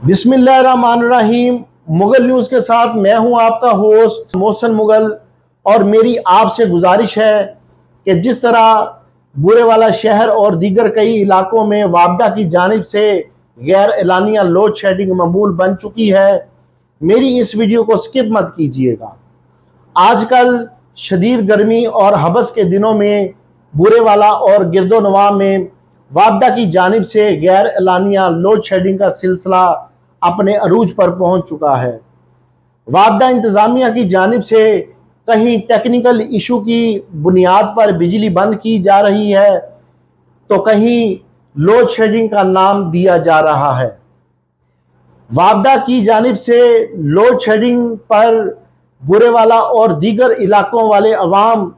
बिस्मिल्लाहिर्रहमानिर्रहीम। मुगल न्यूज़ के साथ मैं हूं आपका होस्ट मोहसिन मुगल। और मेरी आपसे गुजारिश है कि जिस तरह बुरेवाला शहर और दीगर कई इलाकों में वापडा की जानिब से गैर एलानिया लोड शेडिंग मामूल बन चुकी है, मेरी इस वीडियो को स्किप मत कीजिएगा। आजकल शदीद गर्मी और हबस के दिनों में बुरेवाला और गिरदोनवा में वापडा की जानिब से गैर एलानिया लोड शेडिंग का सिलसिला अपने अरूज पर पहुंच चुका है। वापडा इंतजामिया की जानिब से कहीं टेक्निकल इशू की बुनियाद पर बिजली बंद की जा रही है, तो कहीं लोड शेडिंग का नाम दिया जा रहा है। वापडा की जानिब से लोड शेडिंग पर बुरेवाला और दीगर इलाकों वाले अवाम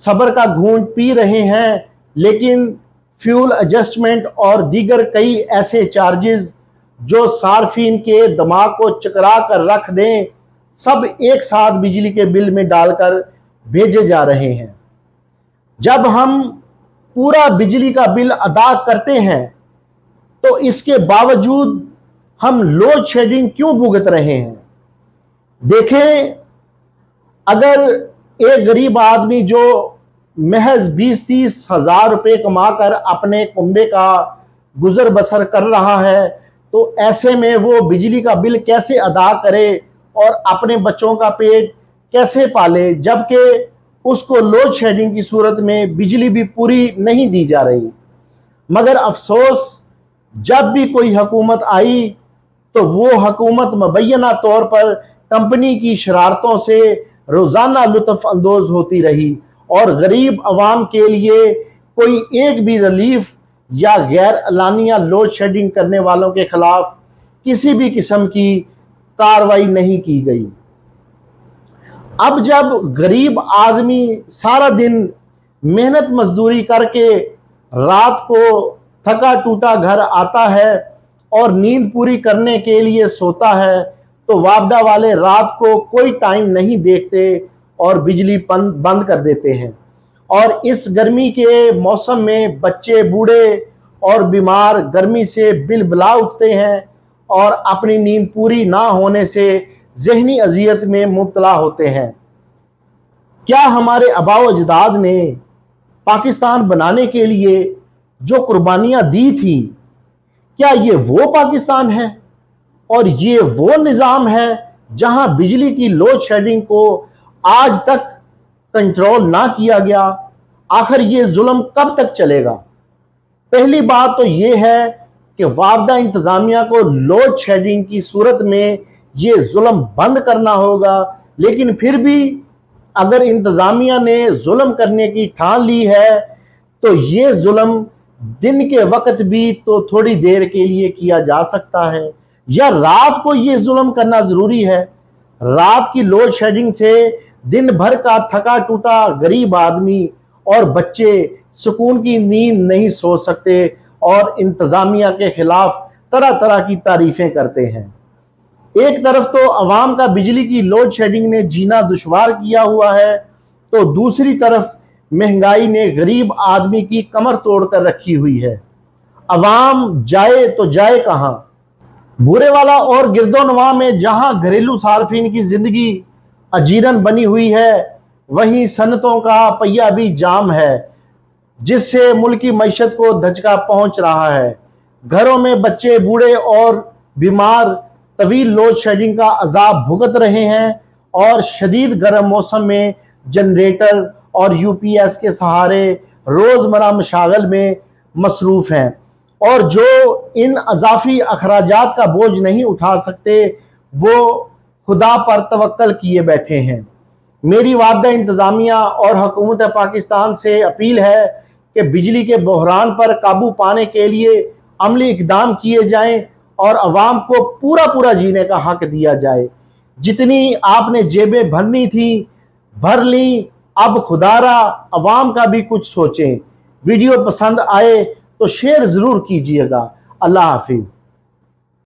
सब्र का घूंट पी रहे हैं, लेकिन फ्यूल एडजस्टमेंट और दीगर कई ऐसे चार्जेस जो सार्फिन के दिमाग को चकरा कर रख दें, सब एक साथ बिजली के बिल में डालकर भेजे जा रहे हैं। जब हम पूरा बिजली का बिल अदा करते हैं तो इसके बावजूद हम लोड शेडिंग क्यों भुगत रहे हैं? देखें, अगर एक गरीब आदमी जो महज 20-30 हजार रुपये कमाकर अपने कुंबे का गुजर बसर कर रहा है, तो ऐसे में वो बिजली का बिल कैसे अदा करे और अपने बच्चों का पेट कैसे पाले, जबकि उसको लोड शेडिंग की सूरत में बिजली भी पूरी नहीं दी जा रही। मगर अफसोस, जब भी कोई हुकूमत आई तो वो हुकूमत मुबैना तौर पर कंपनी की शरारतों से रोजाना लुत्फ अंदोज होती रही और गरीब अवाम के लिए कोई एक भी रिलीफ या गैर एलानिया लोड शेडिंग करने वालों के खिलाफ किसी भी किस्म की कार्रवाई नहीं की गई। अब जब गरीब आदमी सारा दिन मेहनत मजदूरी करके रात को थका टूटा घर आता है और नींद पूरी करने के लिए सोता है, तो वापडा वाले रात को कोई टाइम नहीं देखते और बिजली बंद कर देते हैं। और इस गर्मी के मौसम में बच्चे, बूढ़े और बीमार गर्मी से बिलबिला उठते हैं और अपनी नींद पूरी ना होने से जहनी अजियत में मुब्तला होते हैं। क्या हमारे आबाओ अजदाद ने पाकिस्तान बनाने के लिए जो कुर्बानियां दी थी, क्या ये वो पाकिस्तान है और ये वो निज़ाम है जहां बिजली की लोड शेडिंग को आज तक कंट्रोल ना किया गया? आखिर ये जुल्म कब तक चलेगा? पहली बात तो ये है कि वापडा इंतजामिया को लोड शेडिंग की सूरत में ये जुल्म बंद करना होगा। लेकिन फिर भी अगर इंतजामिया ने जुल्म करने की ठान ली है, तो ये जुल्म दिन के वक्त भी तो थोड़ी देर के लिए किया जा सकता है, या रात को ये जुल्म करना जरूरी है? रात की लोड शेडिंग से दिन भर का थका टूटा गरीब आदमी और बच्चे सुकून की नींद नहीं सो सकते और इंतजामिया के खिलाफ तरह तरह की तारीफें करते हैं। एक तरफ तो अवाम का बिजली की लोड शेडिंग ने जीना दुश्वार किया हुआ है, तो दूसरी तरफ महंगाई ने गरीब आदमी की कमर तोड़कर रखी हुई है। अवाम जाए तो जाए कहां? बुरेवाला और गिरदोनवा में जहां घरेलू सार्फिन की जिंदगी अजीरन बनी हुई है, वहीं सनतों का पहिया भी जाम है, जिससे मुल्की मईशत को धचका पहुंच रहा है। घरों में बच्चे, बूढ़े और बीमार तवील लोड शेडिंग का अजाब भुगत रहे हैं और शदीद गर्म मौसम में जनरेटर और यूपीएस के सहारे रोजमर्रा मशागल में मसरूफ हैं, और जो इन अजाफी अखराजात का बोझ नहीं उठा सकते, वो खुदा पर तवक्कल किए बैठे हैं। मेरी वापडा इंतजामिया और हुकूमत पाकिस्तान से अपील है कि बिजली के बहरान पर काबू पाने के लिए अमली इकदाम किए जाएं और अवाम को पूरा पूरा जीने का हक दिया जाए। जितनी आपने जेबें भरनी थी भर ली, अब खुदारा अवाम का भी कुछ सोचें। वीडियो पसंद आए तो शेयर जरूर कीजिएगा। अल्लाह हाफिज।